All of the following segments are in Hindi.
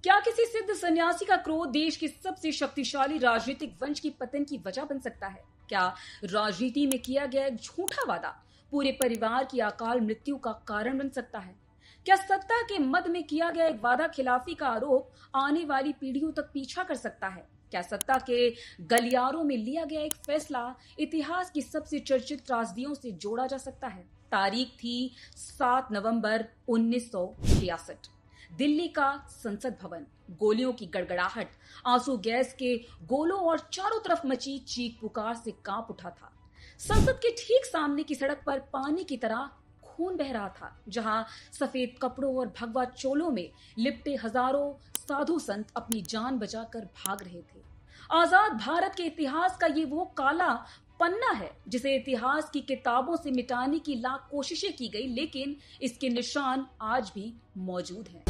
क्या किसी सिद्ध सन्यासी का क्रोध देश के सबसे शक्तिशाली राजनीतिक वंश की पतन की वजह बन सकता है? क्या राजनीति में किया गया एक झूठा वादा पूरे परिवार की अकाल मृत्यु का कारण बन सकता है? क्या सत्ता के मद में किया गया एक वादा खिलाफी का आरोप आने वाली पीढ़ियों तक पीछा कर सकता है? क्या सत्ता के गलियारों में लिया गया एक फैसला इतिहास की सबसे चर्चित त्रासदियों से जोड़ा जा सकता है? तारीख थी 7 नवंबर 1966। दिल्ली का संसद भवन, गोलियों की गड़गड़ाहट, आंसू गैस के गोलों और चारों तरफ मची चीख पुकार से कांप उठा था। संसद के ठीक सामने की सड़क पर पानी की तरह खून बह रहा था, जहां सफेद कपड़ों और भगवा चोलों में लिपटे हजारों साधु संत अपनी जान बचाकर भाग रहे थे। आजाद भारत के इतिहास का ये वो काला पन्ना है जिसे इतिहास की किताबों से मिटाने की लाख कोशिशें की गई, लेकिन इसके निशान आज भी मौजूद हैं।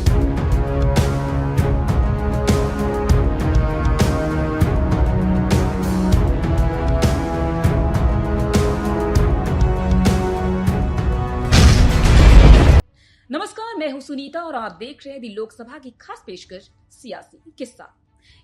नमस्कार, मैं हूं सुनीता और आप देख रहे हैं दी लोकसभा की खास पेशकश सियासी किस्सा।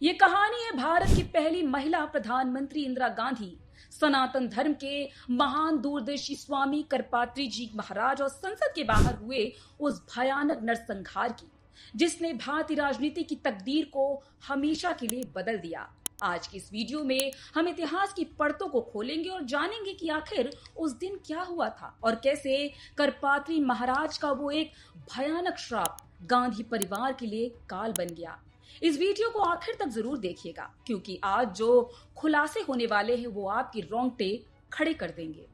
ये कहानी है भारत की पहली महिला प्रधानमंत्री इंदिरा गांधी, सनातन धर्म के महान दूरदर्शी स्वामी करपात्री जी महाराज और संसद के बाहर हुए उस भयानक नरसंहार की, जिसने भारतीय राजनीति की तकदीर को हमेशा के लिए बदल दिया। आज की इस वीडियो में हम इतिहास की परतों को खोलेंगे और जानेंगे कि आखिर उस दिन क्या हुआ था और कैसे करपात्री महाराज का वो एक भयानक श्राप गांधी परिवार के लिए काल बन गया। इस वीडियो को आखिर तक जरूर देखिएगा, क्योंकि आज जो खुलासे होने वाले हैं वो आपके रोंगटे खड़े कर देंगे।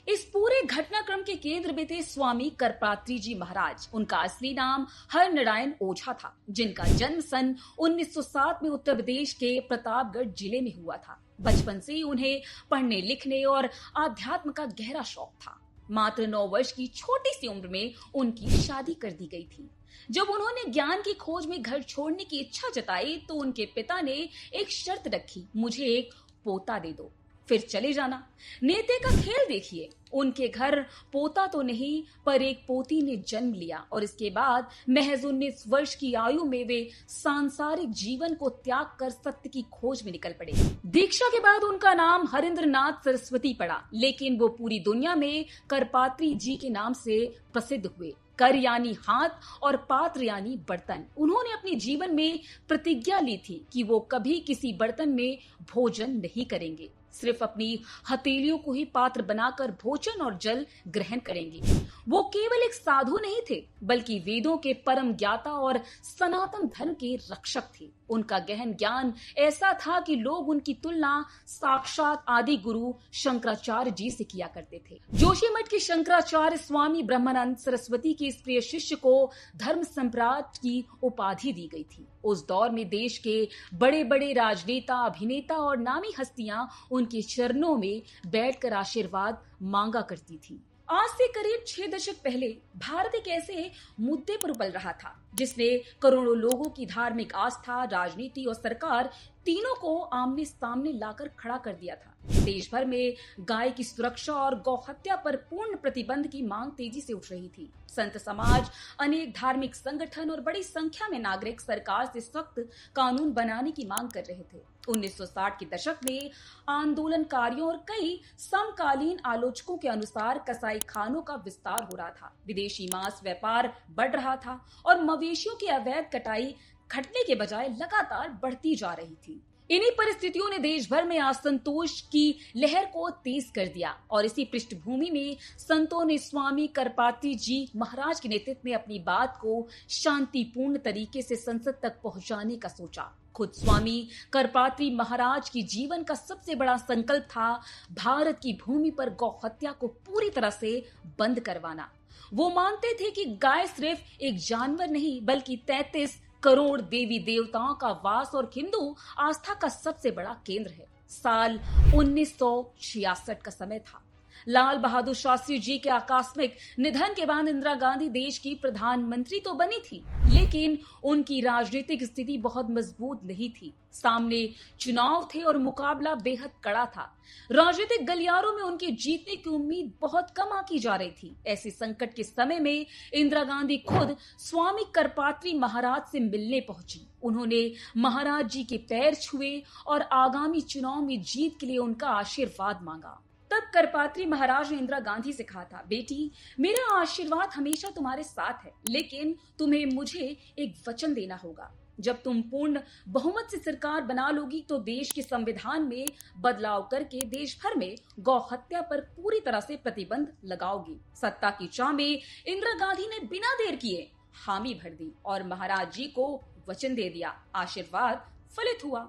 इस पूरे घटनाक्रम के केंद्र में थे स्वामी करपात्री जी महाराज। उनका असली नाम हरनारायण ओझा था, जिनका जन्म सन 1907 में उत्तर प्रदेश के प्रतापगढ़ जिले में हुआ था। बचपन से ही उन्हें पढ़ने लिखने और आध्यात्म का गहरा शौक था। मात्र 9 वर्ष की छोटी सी उम्र में उनकी शादी कर दी गई थी। जब उन्होंने ज्ञान की खोज में घर छोड़ने की इच्छा जताई तो उनके पिता ने एक शर्त रखी, मुझे एक पोता दे दो, फिर चले जाना। नेते का खेल देखिए, उनके घर पोता तो नहीं पर एक पोती ने जन्म लिया और इसके बाद महज 19 वर्ष की आयु में वे सांसारिक जीवन को त्याग कर सत्य की खोज में निकल पड़े। दीक्षा के बाद उनका नाम हरिंद्रनाथ सरस्वती पड़ा, लेकिन वो पूरी दुनिया में करपात्री जी के नाम से प्रसिद्ध हुए। कर यानी हाथ और पात्र यानी बर्तन। उन्होंने अपने जीवन में प्रतिज्ञा ली थी कि वो कभी किसी बर्तन में भोजन नहीं करेंगे, सिर्फ अपनी हथेलियों को ही पात्र बनाकर भोजन और जल ग्रहण करेंगे। वो केवल एक साधु नहीं थे, बल्कि वेदों के परम ज्ञाता और सनातन धर्म के रक्षक थे। उनका गहन ज्ञान ऐसा था कि लोग उनकी तुलना साक्षात आदि गुरु शंकराचार्य जी से किया करते थे। जोशीमठ के शंकराचार्य स्वामी ब्रह्मानंद सरस्वती के इस प्रिय शिष्य को धर्म सम्राट की उपाधि दी गई थी। उस दौर में देश के बड़े बड़े राजनेता, अभिनेता और नामी हस्तियां उनके चरणों में बैठकर आशीर्वाद मांगा करती थी। आज से करीब 6 दशक पहले भारत एक ऐसे मुद्दे पर उबल रहा था जिसने करोड़ों लोगों की धार्मिक आस्था, राजनीति और सरकार तीनों को आमने सामने लाकर खड़ा कर दिया था। देश भर में गाय की सुरक्षा और गौ हत्या पर पूर्ण प्रतिबंध की मांग तेजी से उठ रही थी। संत समाज, अनेक धार्मिक संगठन और बड़ी संख्या में नागरिक सरकार से सख्त कानून बनाने की मांग कर रहे थे। 1960 के दशक में आंदोलनकारियों और कई समकालीन आलोचकों के अनुसार कसाई खानों का विस्तार हो रहा था, विदेशी मांस व्यापार बढ़ रहा था और मवेशियों की अवैध कटाई घटने के बजाय लगातार बढ़ती जा रही थी। इन्हीं परिस्थितियों ने देश भर में असंतोष की लहर को तेज कर दिया और इसी पृष्ठभूमि में संतों ने स्वामी करपात्री जी महाराज के नेतृत्व में अपनी बात को शांतिपूर्ण तरीके से संसद तक पहुंचाने का सोचा। खुद स्वामी करपात्री महाराज की जीवन का सबसे बड़ा संकल्प था भारत की भूमि पर गौ हत्या को पूरी तरह से बंद करवाना। वो मानते थे कि गाय सिर्फ एक जानवर नहीं बल्कि 33 करोड़ देवी देवताओं का वास और हिंदू आस्था का सबसे बड़ा केंद्र है। साल 1966 का समय था। लाल बहादुर शास्त्री जी के आकस्मिक निधन के बाद इंदिरा गांधी देश की प्रधानमंत्री तो बनी थी, लेकिन उनकी राजनीतिक स्थिति बहुत मजबूत नहीं थी। सामने चुनाव थे और मुकाबला बेहद कड़ा था। राजनीतिक गलियारों में उनके जीतने की उम्मीद बहुत कम आंकी जा रही थी। ऐसे संकट के समय में इंदिरा गांधी खुद स्वामी करपात्री महाराज से मिलने पहुंची। उन्होंने महाराज जी के पैर छुए और आगामी चुनाव में जीत के लिए उनका आशीर्वाद मांगा। तब करपात्री महाराज ने इंदिरा गांधी से कहा था, बेटी, मेरा आशीर्वाद हमेशा तुम्हारे साथ है, लेकिन तुम्हें मुझे एक वचन देना होगा। जब तुम पूर्ण बहुमत से सरकार बना लोगी तो देश के संविधान में बदलाव करके देश भर में गौ हत्या पर पूरी तरह से प्रतिबंध लगाओगी। सत्ता की चाह में इंदिरा गांधी ने बिना देर किए हामी भर दी और महाराज जी को वचन दे दिया। आशीर्वाद फलित हुआ।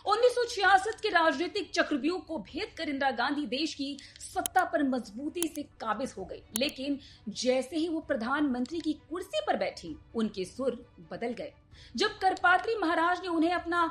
1966 के राजनीतिक चक्रव्यूह को भेद कर इंदिरा गांधी देश की सत्ता पर मजबूती से काबिज हो गई, लेकिन जैसे ही वो प्रधानमंत्री की कुर्सी पर बैठी, उनके सुर बदल गए। जब करपात्री महाराज ने उन्हें अपना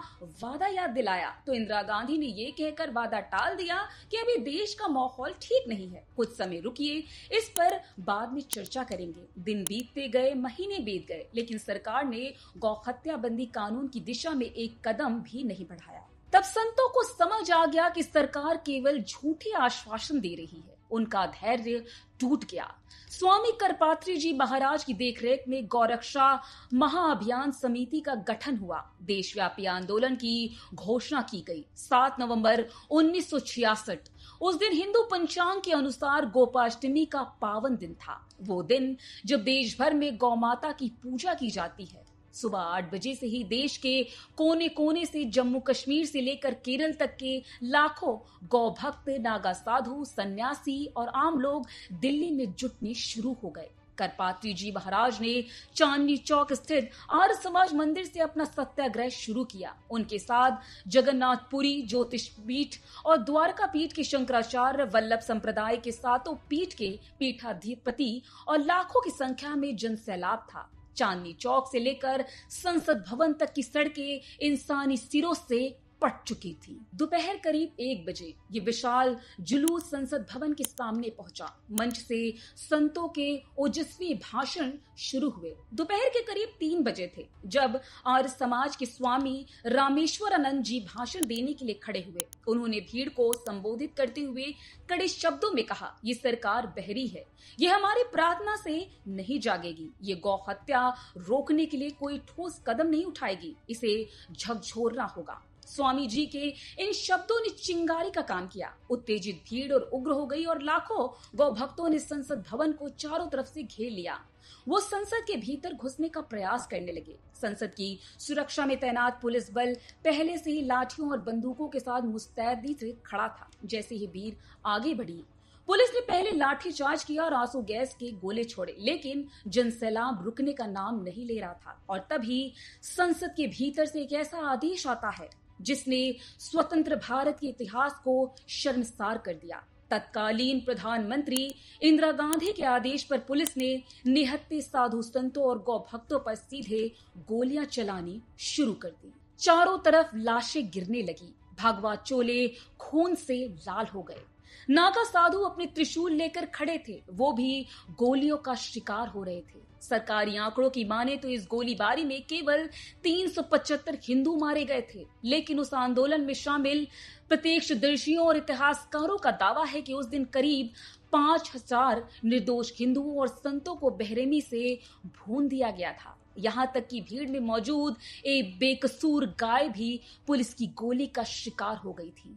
वादा याद दिलाया तो इंदिरा गांधी ने ये कहकर वादा टाल दिया कि अभी देश का माहौल ठीक नहीं है, कुछ समय रुकिए, इस पर बाद में चर्चा करेंगे। दिन बीतते गए, महीने बीत गए, लेकिन सरकार ने गौ हत्या बंदी कानून की दिशा में एक कदम भी नहीं बढ़ाया। तब संतों को समझ आ गया कि सरकार केवल झूठे आश्वासन दे रही है। उनका धैर्य टूट गया। स्वामी करपात्री जी महाराज की देखरेख में गौरक्षा महाअभियान समिति का गठन हुआ। देशव्यापी आंदोलन की घोषणा की गई। 7 नवंबर 1966 उस दिन हिंदू पंचांग के अनुसार गोपाष्टमी का पावन दिन था। वो दिन जब देश भर में गौ माता की पूजा की जाती है। सुबह 8 बजे से ही देश के कोने कोने से, जम्मू कश्मीर से लेकर केरल तक के लाखों गौ भक्त, नागा साधु, सन्यासी और आम लोग दिल्ली में जुटने शुरू हो गए। करपात्री जी महाराज ने चांदनी चौक स्थित आर्य समाज मंदिर से अपना सत्याग्रह शुरू किया। उनके साथ जगन्नाथपुरी, ज्योतिष पीठ और द्वारका पीठ के शंकराचार्य, वल्लभ संप्रदाय के सातों पीठ के पीठाधिपति और लाखों की संख्या में जनसैलाब था। चांदनी चौक से लेकर संसद भवन तक की सड़कें इंसानी सिरों से पट चुकी थी। दोपहर करीब 1 बजे ये विशाल जुलूस संसद भवन के सामने पहुंचा। मंच से संतों के ओजस्वी भाषण शुरू हुए। दोपहर के करीब 3 बजे थे जब आर्य समाज के स्वामी रामेश्वरानंद जी भाषण देने के लिए खड़े हुए। उन्होंने भीड़ को संबोधित करते हुए कड़े शब्दों में कहा, ये सरकार बहरी है, ये हमारी प्रार्थना से नहीं जागेगी, ये गौ हत्या रोकने के लिए कोई ठोस कदम नहीं उठाएगी, इसे झकझोरना होगा। स्वामी जी के इन शब्दों ने चिंगारी का काम किया। उत्तेजित भीड़ और उग्र हो गई और लाखों गौ भक्तों ने संसद भवन को चारों तरफ से घेर लिया। वो संसद के भीतर घुसने का प्रयास करने लगे। संसद की सुरक्षा में तैनात पुलिस बल पहले से ही लाठियों और बंदूकों के साथ मुस्तैदी से खड़ा था। जैसे ही भीड़ आगे बढ़ी, पुलिस ने पहले लाठीचार्ज किया और आंसू गैस के गोले छोड़े, लेकिन जनसैलाब रुकने का नाम नहीं ले रहा था। और तभी संसद के भीतर से एक ऐसा आदेश आता है जिसने स्वतंत्र भारत के इतिहास को शर्मसार कर दिया। तत्कालीन प्रधानमंत्री इंदिरा गांधी के आदेश पर पुलिस ने निहत्थे साधु संतों और गौ भक्तों पर सीधे गोलियां चलानी शुरू कर दी। चारों तरफ लाशें गिरने लगी। भगवा चोले खून से लाल हो गए। नागा साधु अपने त्रिशूल लेकर खड़े थे। वो भी गोलियों का शिकार हो रहे थे। सरकारी आंकड़ों की माने तो इस गोलीबारी में केवल 375 हिंदू मारे गए थे, लेकिन उस आंदोलन में शामिल प्रत्यक्षदर्शियों और इतिहासकारों का दावा है कि उस दिन करीब 5000 निर्दोष हिंदुओं और संतों को बेरहमी से भून दिया गया था। यहाँ तक कि भीड़ में मौजूद एक बेकसूर गाय भी पुलिस की गोली का शिकार हो गई थी।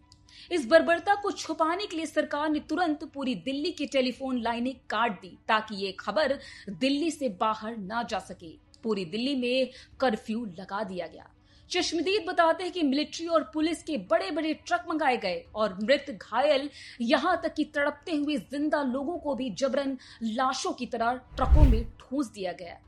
इस बर्बरता को छुपाने के लिए सरकार ने तुरंत पूरी दिल्ली की टेलीफोन लाइनें काट दी ताकि ये खबर दिल्ली से बाहर ना जा सके। पूरी दिल्ली में कर्फ्यू लगा दिया गया। चश्मदीद बताते हैं कि मिलिट्री और पुलिस के बड़े बड़े ट्रक मंगाए गए और मृत, घायल, यहाँ तक कि तड़पते हुए जिंदा लोगों को भी जबरन लाशों की तरह ट्रकों में ठूंस दिया गया।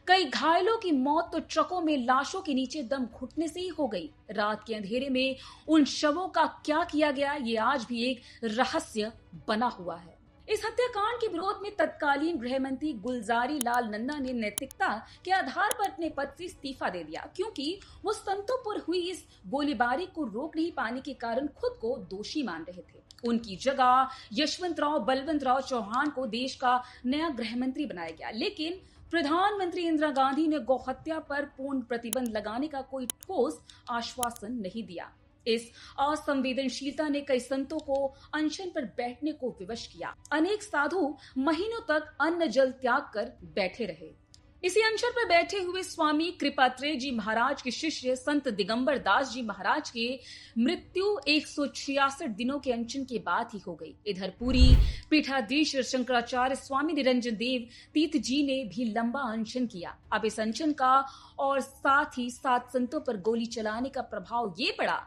कई घायलों की मौत तो ट्रकों में लाशों के नीचे दम घुटने से ही हो गई। रात के अंधेरे में उन शवों का क्या किया गया, ये आज भी एक रहस्य बना हुआ है। इस हत्याकांड के विरोध में तत्कालीन गृह मंत्री गुलजारी लाल नंदा ने नैतिकता के आधार पर अपने पद से इस्तीफा दे दिया, क्योंकि वो संतों पर हुई इस गोलीबारी को रोक नहीं पाने के कारण खुद को दोषी मान रहे थे। उनकी जगह यशवंतराव बलवंतराव चौहान को देश का नया गृह मंत्री बनाया गया। लेकिन प्रधानमंत्री इंदिरा गांधी ने गौहत्या पर पूर्ण प्रतिबंध लगाने का कोई ठोस आश्वासन नहीं दिया। इस असंवेदनशीलता ने कई संतों को अनशन पर बैठने को विवश किया। अनेक साधु महीनों तक अन्न जल त्याग कर बैठे रहे। इसी अनशन पर बैठे हुए स्वामी कृपात्रेय जी महाराज के शिष्य संत दिगंबर दास जी महाराज के मृत्यु 166 दिनों के अनशन के बाद ही हो गई। इधर पूरी पीठाधीश शंकराचार्य स्वामी निरंजन देव तीर्थ जी ने भी लंबा अनशन किया। अब इस अनशन का और साथ ही सात संतों पर गोली चलाने का प्रभाव ये पड़ा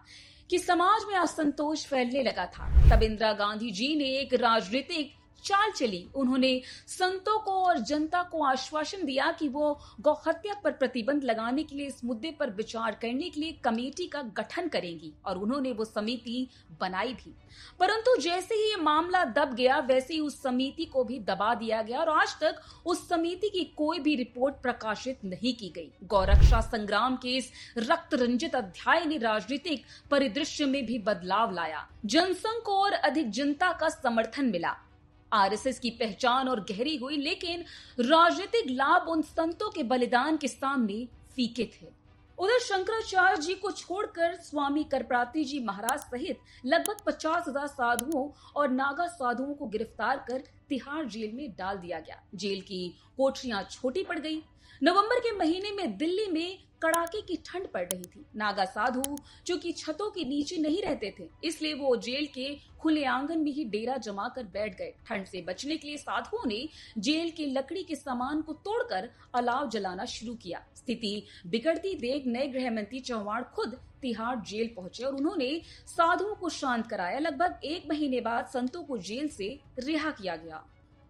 कि समाज में असंतोष फैलने लगा था। तब इंदिरा गांधी जी ने एक राजनीतिक चाल चली। उन्होंने संतों को और जनता को आश्वासन दिया कि वो गौहत्या पर प्रतिबंध लगाने के लिए इस मुद्दे पर विचार करने के लिए कमेटी का गठन करेंगी और उन्होंने वो समिति बनाई भी। परंतु जैसे ही ये मामला दब गया वैसे ही उस समिति को भी दबा दिया गया और आज तक उस समिति की कोई भी रिपोर्ट प्रकाशित नहीं की गई। गौरक्षा संग्राम के इस रक्त रंजित अध्याय ने राजनीतिक परिदृश्य में भी बदलाव लाया। जनसंघ को और अधिक जनता का समर्थन मिला। आरएसएस की पहचान और गहरी हुई, लेकिन राजनीतिक लाभ उन संतों के बलिदान के सामने फीके थे। उधर शंकराचार्य जी को छोड़कर स्वामी करप्राती जी महाराज सहित लगभग 50,000 साधुओं और नागा साधुओं को गिरफ्तार कर तिहाड़ जेल में डाल दिया गया। जेल की कोठरियां छोटी पड़ गई। नवंबर के महीने में दिल्ली में कड़ाके की ठंड पड़ रही थी। नागा साधु जो कि छतों के नीचे नहीं रहते थे, इसलिए वो जेल के खुले आंगन में ही डेरा जमा कर बैठ गए। ठंड से बचने के लिए साधुओं ने जेल के लकड़ी के सामान को तोड़कर अलाव जलाना शुरू किया। स्थिति बिगड़ती देख नए गृह मंत्री चौहान खुद तिहाड़ जेल पहुंचे और उन्होंने साधुओं को शांत कराया। लगभग 1 महीने बाद संतों को जेल से रिहा किया गया।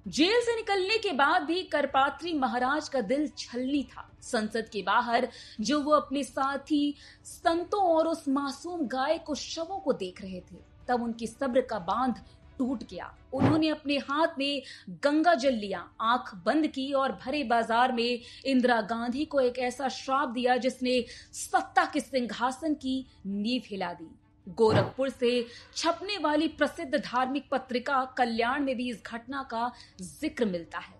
जेल से निकलने के बाद भी करपात्री महाराज का दिल छलनी था। संसद के बाहर जो वो अपने साथी संतों और उस मासूम गाय को शवों को देख रहे थे, तब उनकी सब्र का बांध टूट गया। उन्होंने अपने हाथ में गंगा जल लिया, आंख बंद की और भरे बाजार में इंदिरा गांधी को एक ऐसा श्राप दिया जिसने सत्ता के सिंहासन की नींव हिला दी। गोरखपुर से छपने वाली प्रसिद्ध धार्मिक पत्रिका कल्याण में भी इस घटना का जिक्र मिलता है।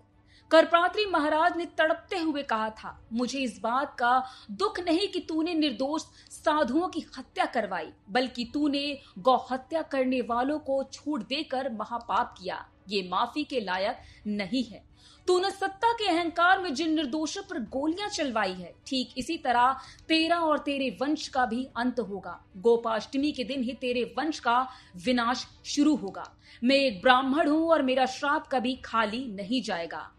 करपात्री महाराज ने तड़पते हुए कहा था, मुझे इस बात का दुख नहीं कि तूने निर्दोष साधुओं की हत्या करवाई, बल्कि तूने गौ हत्या करने वालों को छूट देकर महापाप किया। ये माफी के लायक नहीं है। तूने सत्ता के अहंकार में जिन निर्दोषों पर गोलियां चलवाई है, ठीक इसी तरह तेरा और तेरे वंश का भी अंत होगा। गोपाष्टमी के दिन ही तेरे वंश का विनाश शुरू होगा। मैं एक ब्राह्मण हूं और मेरा श्राप कभी खाली नहीं जाएगा।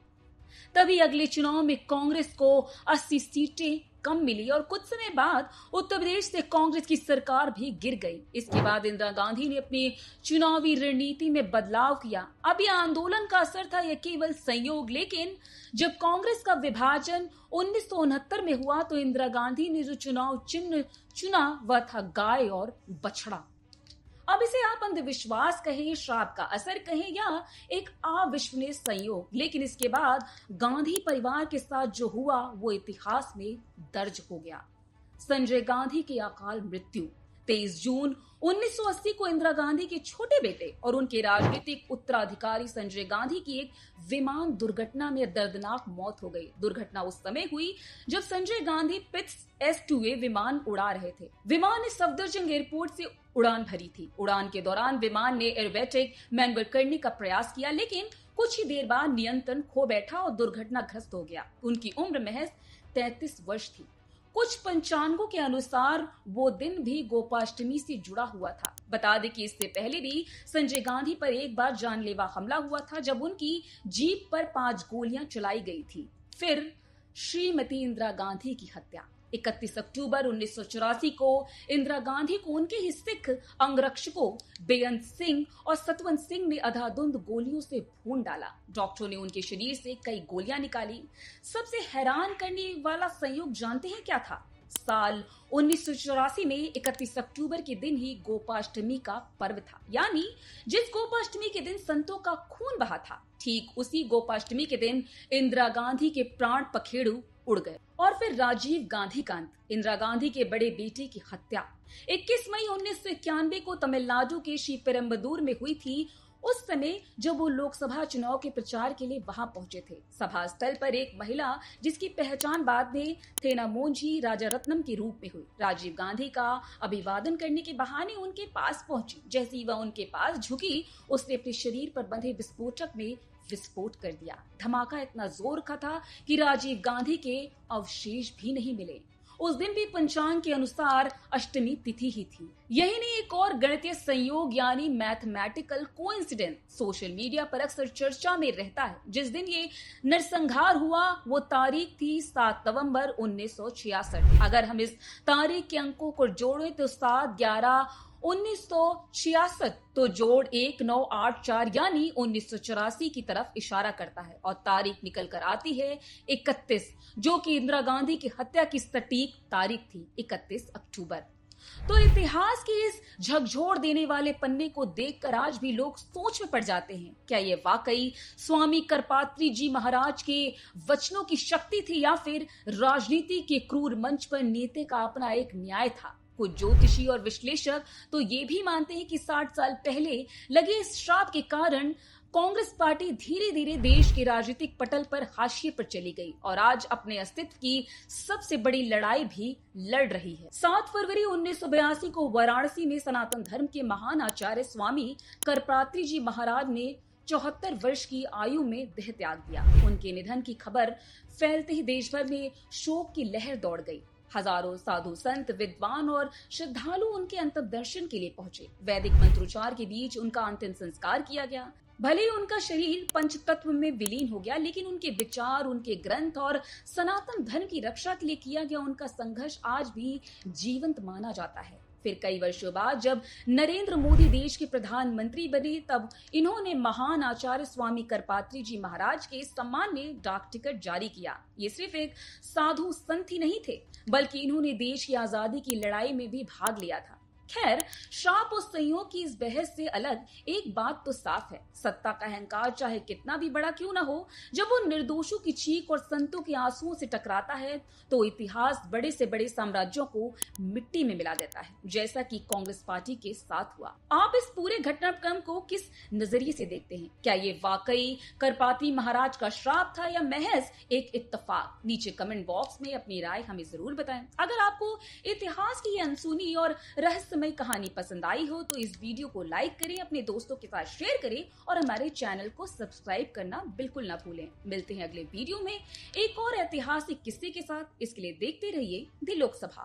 तभी अगले चुनाव में कांग्रेस को 80 सीटें कम मिली और कुछ समय बाद उत्तर प्रदेश से कांग्रेस की सरकार भी गिर गई। इसके बाद इंदिरा गांधी ने अपनी चुनावी रणनीति में बदलाव किया। अब यह आंदोलन का असर था या केवल संयोग, लेकिन जब कांग्रेस का विभाजन 1969 में हुआ तो इंदिरा गांधी ने जो चुनाव चिन्ह चुना वह था गाय और बछड़ा। अब इसे आप अंधविश्वास कहें, श्राप का असर कहें या एक अविश्वसनीय संयोग, लेकिन इसके बाद गांधी परिवार के साथ जो हुआ वो इतिहास में दर्ज हो गया। संजय गांधी की अकाल मृत्यु 23 जून 1980 को इंदिरा गांधी के छोटे बेटे और उनके राजनीतिक उत्तराधिकारी संजय गांधी की एक विमान दुर्घटना में दर्दनाक मौत हो गई। दुर्घटना उस समय हुई जब संजय गांधी पिट्स S-2A विमान उड़ा रहे थे। विमान ने सफदरजंग एयरपोर्ट से उड़ान भरी थी। उड़ान के दौरान विमान ने एयरबैटिक मैन्युवर करने का प्रयास किया, लेकिन कुछ ही देर बाद नियंत्रण खो बैठा और दुर्घटनाग्रस्त हो गया। उनकी उम्र महज 33 वर्ष थी। कुछ पंचांगों के अनुसार वो दिन भी गोपाष्टमी से जुड़ा हुआ था। बता दें कि इससे पहले भी संजय गांधी पर एक बार जानलेवा हमला हुआ था, जब उनकी जीप पर 5 गोलियां चलाई गई थी। फिर श्रीमती इंदिरा गांधी की हत्या 31 अक्टूबर 1984 को इंदिरा गांधी को उनके ही सिख अंगरक्षकों बेअंत सिंह और सतवंत सिंह ने अंधाधुंध गोलियों से भून डाला। डॉक्टरों ने उनके शरीर से कई गोलियां निकाली। सबसे हैरान करने वाला संयोग जानते हैं क्या था? साल 1984 में 31 अक्टूबर के दिन ही गोपाष्टमी का पर्व था, यानी जिस गोपाष्टमी के दिन संतों का खून बहा था, ठीक उसी गोपाष्टमी के दिन इंदिरा गांधी के प्राण पखेरु उड़ गए और फिर राजीव गांधी का अंत, इंदिरा गांधी के बड़े बेटे की हत्या 21 मई 1991 को तमिलनाडु के श्रीपेरुम्बदूर में हुई थी। उस समय जब वो लोकसभा चुनाव के प्रचार के लिए वहां पहुंचे थे, सभा स्थल पर एक महिला जिसकी पहचान बाद में थेनामोंझी राजारत्नम के रूप में हुई, राजीव गांधी का अभिवादन करने के बहाने उनके पास पहुंची। जैसे ही वह उनके पास झुकी, उसने अपने शरीर पर बंधे विस्फोटक में विस्फोट कर दिया। धमाका इतना जोर का था कि राजीव गांधी के अवशेष भी नहीं मिले। उस दिन भी पंचांग के अनुसार अष्टमी तिथि ही थी। यही नहीं, एक और गणितीय संयोग यानी मैथमेटिकल कोइंसिडेंस सोशल मीडिया पर अक्सर चर्चा में रहता है। जिस दिन ये नरसंहार हुआ वो तारीख थी 7 नवंबर 1966। अगर हम इस तारीख के अंकों को जोड़ें तो 7, 11, 1966 तो जोड़ 1984 यानी 1984 की तरफ इशारा करता है और तारीख निकल कर आती है 31, जो कि इंदिरा गांधी की हत्या की सटीक तारीख थी, 31 अक्टूबर। तो इतिहास की इस झकझोर देने वाले पन्ने को देखकर आज भी लोग सोच में पड़ जाते हैं, क्या ये वाकई स्वामी करपात्री जी महाराज के वचनों की शक्ति थी या फिर राजनीति के क्रूर मंच पर नेता का अपना एक न्याय था। कुछ ज्योतिषी और विश्लेषक तो ये भी मानते हैं कि 60 साल पहले लगे इस श्राप के कारण कांग्रेस पार्टी धीरे धीरे देश के राजनीतिक पटल पर हाशिए पर चली गई और आज अपने अस्तित्व की सबसे बड़ी लड़ाई भी लड़ रही है। 7 फरवरी 1982 को वाराणसी में सनातन धर्म के महान आचार्य स्वामी करपात्री जी महाराज ने 74 वर्ष की आयु में देह त्याग दिया। उनके निधन की खबर फैलते ही देश भर में शोक की लहर दौड़ गई। हजारों साधु संत, विद्वान और श्रद्धालु उनके अंतिम दर्शन के लिए पहुंचे। वैदिक मंत्रोच्चार के बीच उनका अंतिम संस्कार किया गया। भले ही उनका शरीर पंचतत्व में विलीन हो गया, लेकिन उनके विचार, उनके ग्रंथ और सनातन धर्म की रक्षा के लिए किया गया उनका संघर्ष आज भी जीवंत माना जाता है। फिर कई वर्षों बाद जब नरेंद्र मोदी देश के प्रधानमंत्री बने, तब इन्होंने महान आचार्य स्वामी करपात्री जी महाराज के सम्मान में डाक टिकट जारी किया। ये सिर्फ एक साधु संत ही नहीं थे, बल्कि इन्होंने देश की आजादी की लड़ाई में भी भाग लिया था। खैर, श्राप और संयोग की इस बहस से अलग एक बात तो साफ है, सत्ता का अहंकार चाहे कितना भी बड़ा क्यों ना हो, जब वो निर्दोषों की चीख और संतों के आंसुओं से टकराता है तो इतिहास बड़े से बड़े साम्राज्यों को मिट्टी में मिला देता है, जैसा कि कांग्रेस पार्टी के साथ हुआ। आप इस पूरे घटनाक्रम को किस नजरिए से देखते हैं? क्या ये वाकई करपात्री महाराज का श्राप था या महज एक इत्तेफाक? नीचे कमेंट बॉक्स में अपनी राय हमें जरूर बताएं। अगर आपको इतिहास की अनसुनी और रहस्य कहानी पसंद आई हो तो इस वीडियो को लाइक करें, अपने दोस्तों के साथ शेयर करें और हमारे चैनल को सब्सक्राइब करना बिल्कुल ना भूलें। मिलते हैं अगले वीडियो में एक और ऐतिहासिक किस्से के साथ। इसके लिए देखते रहिए दी लोकसभा।